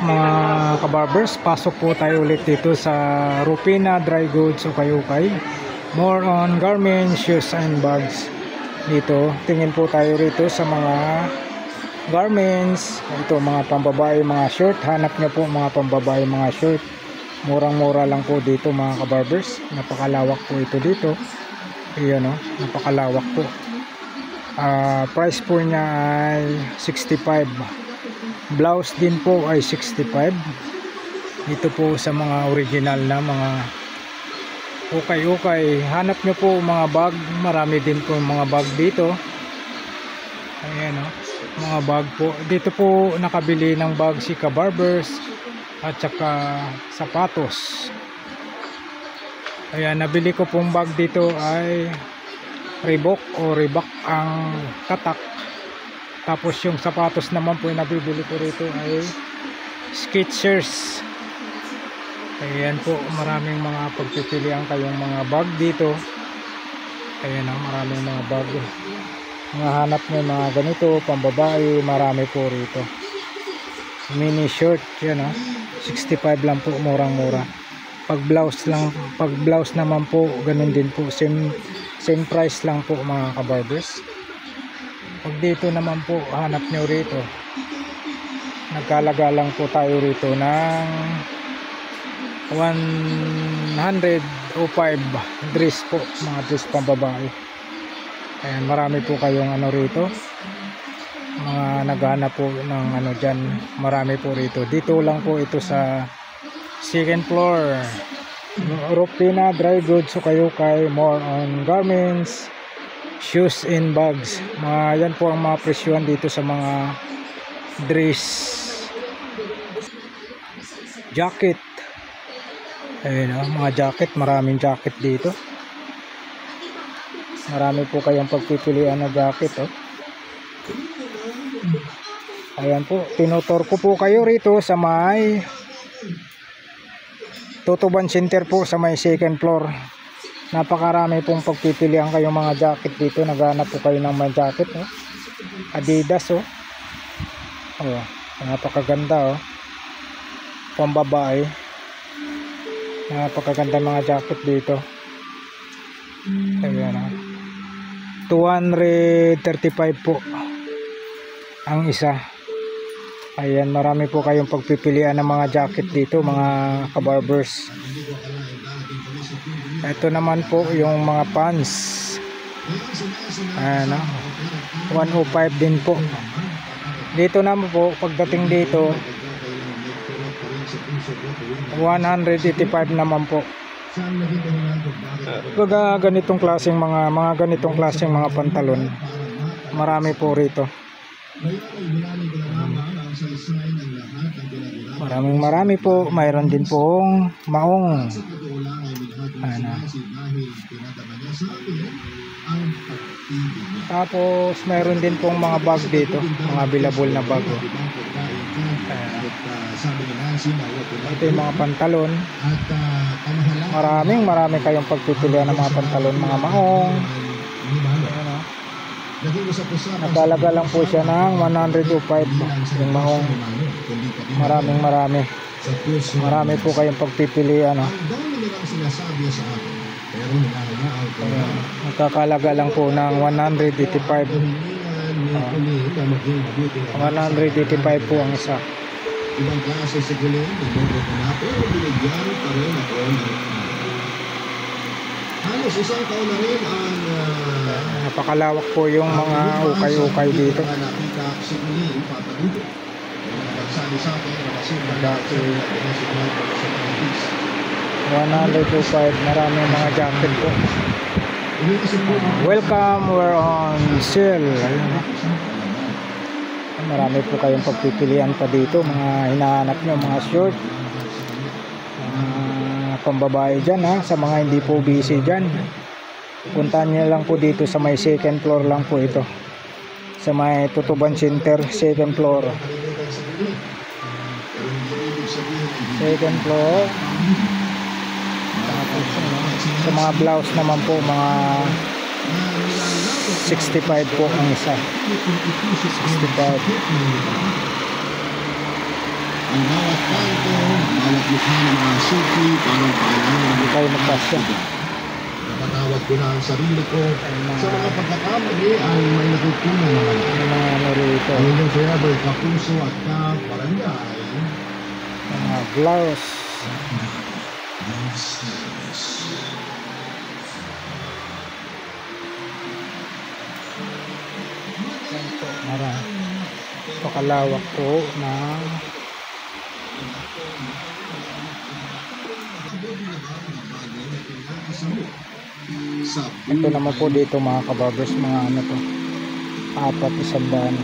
mga kabarbers, pasok po tayo ulit dito sa Rupina Dry Goods Ukay-Ukay. More on garments, shoes and bags. Dito, tingin po tayo rito sa mga garments. Ito mga pambabae, mga short. Hanap nyo po mga pambabae, mga short. Murang-mura lang po dito mga kabarbers. Napakalawak po ito dito. Ayan o, napakalawak po. Price po niya ay 65. Blouse din po ay 65. Dito po sa mga original na mga ukay-ukay. Hanap nyo po mga bag. Marami din po mga bag dito. Ayan o, mga bag po. Dito po nakabili ng bag si kabarbers at saka sapatos. Ayan, nabili ko pong bag dito ay Reebok o Reebok ang tatak. Tapos yung sapatos naman po yung nabibili ko rito ay Skechers. Ayan po, maraming mga pagpipilian kayong mga bag dito. Ayan o, maraming mga bag. Mga hanap mo mga ganito, pambabae, marami po rito. Mini short, yan o, 65 lang po, murang-mura. Pag blouse naman po, ganun din po, same price lang po mga kabarbers. Pag dito naman po, hanap nyo rito, nagkalaga lang po tayo rito ng 105 dress po, mga dress pambabae. Ayan, marami po kayong ano rito, mga naghahanap po ng ano dyan, marami po rito. Dito lang po ito sa second floor, Rupina Dry Goods Ukay-Ukay. More on garments, shoes and bags. Yan po ang mga presyohan dito sa mga dress, jacket. Ayun o, mga jacket, maraming jacket dito. Marami po kayong pagpipilian na jacket o. Ayan po, tinutor ko po kayo rito sa may Tutuban Center po, sa may second floor. Napakarami pong pagpipilian kayong mga jacket dito. Naghanap po kayo ng mga jacket oh. Adidas oh. Oh, napakaganda oh. Pambabae. Napakaganda mga jacket dito. Ayan oh. 235 po ang isa. Ayan, marami po kayong pagpipilian ng mga jacket dito mga kabarbers. Ito naman po yung mga pants. Ayan, 105 din po. Dito naman po, pagdating dito 185 naman po. Ganitong klaseng mga pantalon. Marami po rito. Marami po. Mayroon din pong maong. Ano. Tapos mayroon din pong mga bag dito, mga available na bag. Ito yung mga pantalon. Marami kayong pagpipilian ng mga pantalon, mga maong. Nagkalaga lang po siya ng 105 yung maong. Marami po kayong pagpipilian nagkakalaga lang po ng 185. 185 po ang isa. Ibang klase sa gulong, pero binigyan pa rin ako ng halos isang taon na rin ang napakalawak po yung mga ukay-ukay dito. Dati 105, maraming mga jacket po. Welcome, we're on sale. Marami po kayong pagpipilian pa dito, mga hinahanap nyo, mga short, pambabae dyan sa mga hindi po busy dyan. Puntahan nyo lang po dito sa may second floor lang po ito, sa may Tutuban Center, second floor. Second floor. Tapos sa mga blouse naman po, mga 65 po ang isa. 65. Ang bawat kanto, bawat mukha ng mga sukli, parang paalala Hindi tayo magkasya. Napatawad ko na ang sarili ko sa mga pagkakamali ay may natutunan naman. Yung mga ano rito, Ang inyong forever kapuso at kabarangay. mga blouse. Yan po, pakalawak po na ito naman po dito mga kababers, mga ano to, 400.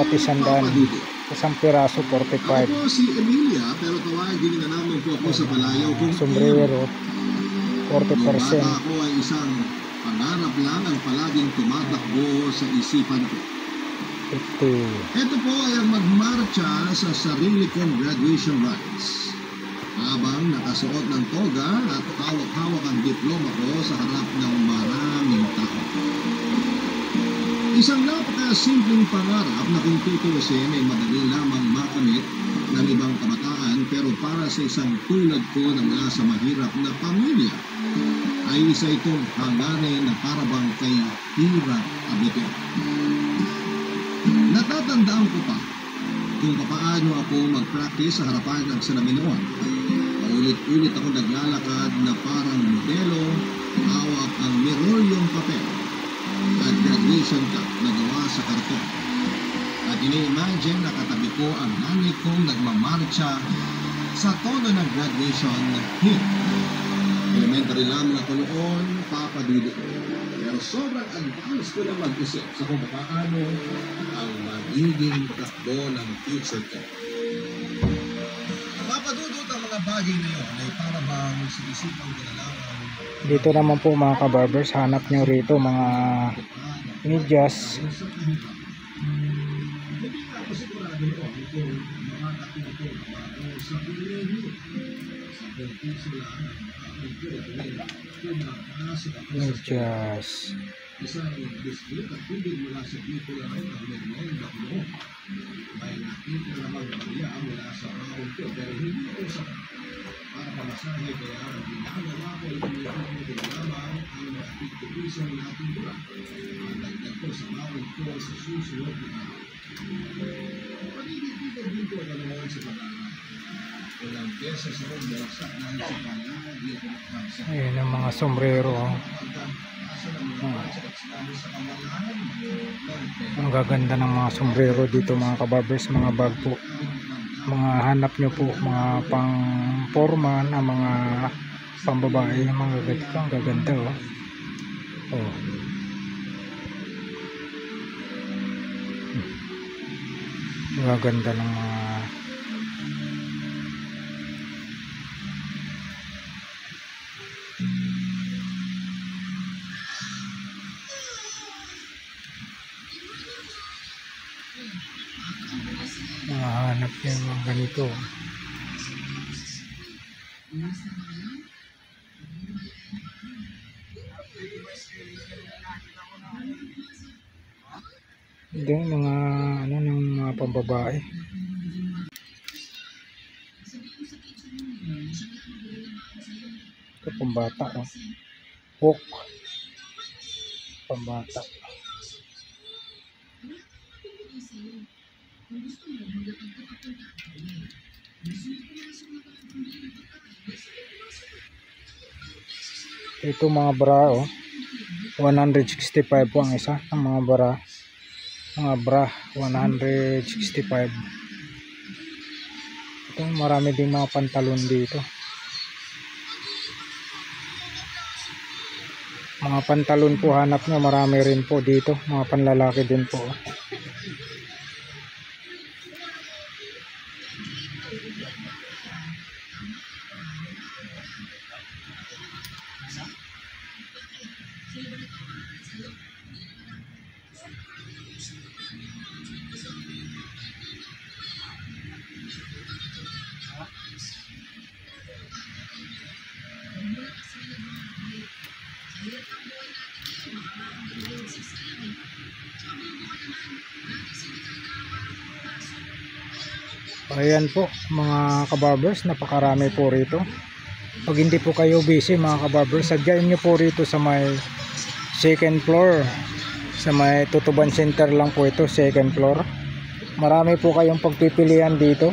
400. Isang piraso, 45. Ako si Emilia, pero tawagin na namin po ako sa palayaw kung Sombrero, Nung 40%. bata ako ay isang pangarap lang ang palaging tumatakbo sa isipan ko. 50. Ito po ay ang magmarcha sa sarili kong graduation rites. Habang nakasuot ng toga at hawak-hawak ang diploma ko sa harap ng maraming tao. Isang napaka-simpleng pangarap na kung tutuusin ay madali lamang makamit ng ibang kabataan, pero para sa isang tulad ko na mula sa mahirap na pamilya ay isa itong hangarin na parabang kay hirap abutin. Natatandaan ko pa kung paano ako mag-practice sa harapan ng salamin. Paulit-ulit ako naglalakad na parang modelo, hawak ang mirolyong papel at graduation cap na gawa sa karton. At ini-imagine na katabi ko ang nanay kong nagmamarcha sa tono ng graduation hymn. Elementary lamang ako noon, Papa Dudo. Pero sobrang advance ko na mag-isip sa kung paano ang magiging takbo ng future ko. Papa Dudo, ang mga bagay na yun ay para bang sinisipan ko na lamang. Dito naman po mga kabarbers, hanap nyo rito mga medyas. Medyas. Isang biskuit at tubig mula sa pipula ng Panginoon Baklo. May nakita namang Maria mula sa rahon ko, pero hindi ko sa para pamasahe, kaya ang ginagawa ko ay pinipili lamang ang nakikitipisang natin bulan. Ang dagdag ko sa bawat ko sa susunod na araw. Pagigitigan din ko naman sa pag-aaral. Walang pyesa sa ron, balaksak ng sa palagi at magkasa. Ayan ang mga sombrero. Ang gaganda ng mga sombrero dito mga kabarbers, mga bag po. Mga hanap nyo po, mga pang forma na mga pambabae, mga ganito. Ang gaganda oh. Oh. Ang gaganda ng mga hanap niya mga ganito. Hindi, mga ano ng mga pambabae. Ito pambata oh. Hook. Pambata. Ito mga bra oh. 165 po ang isa ang mga bra. Mga bra 165. Ito marami ding mga pantalon dito. Mga pantalon po hanap nyo, marami rin po dito. Mga panlalaki din po. Ayan po mga kabarbers, napakarami po rito. Pag hindi po kayo busy mga kabarbers, sadyain nyo po rito sa may second floor. Sa may Tutuban Center lang po ito, second floor. Marami po kayong pagpipilian dito.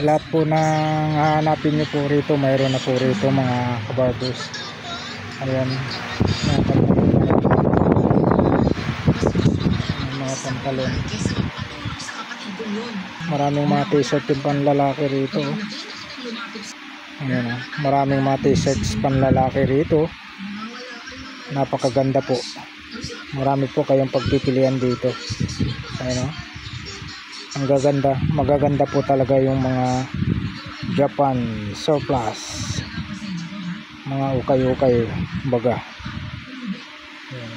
Lahat po ng hahanapin nyo po rito, mayroon na po rito mga kabarbers. Ayan, mga pantalon. Maraming mga t-shirt yung panlalaki rito. Ayan, maraming mga t-shirts panlalaki rito. Napakaganda po. Marami po kayong pagpipilian dito. Ayan, ang gaganda, magaganda po talaga yung mga Japan surplus, mga ukay-ukay baga. Ayan,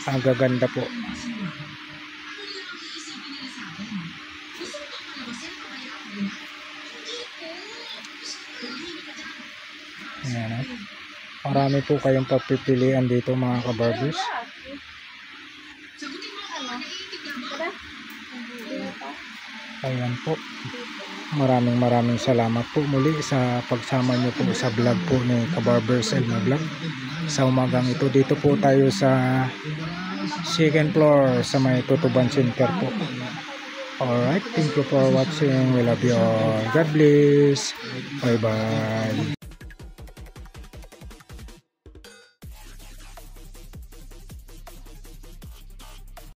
ang gaganda po. Ayan, marami po kayong pagpipilian dito mga kabarbers. Ayan po, maraming salamat po muli sa pagsama nyo po sa vlog po ni Kabarbers Elmo Vlog sa umagang ito. Dito po tayo sa second floor sa may Tutuban Center po. Alright, thank you for watching. We love you all. God bless. Bye bye.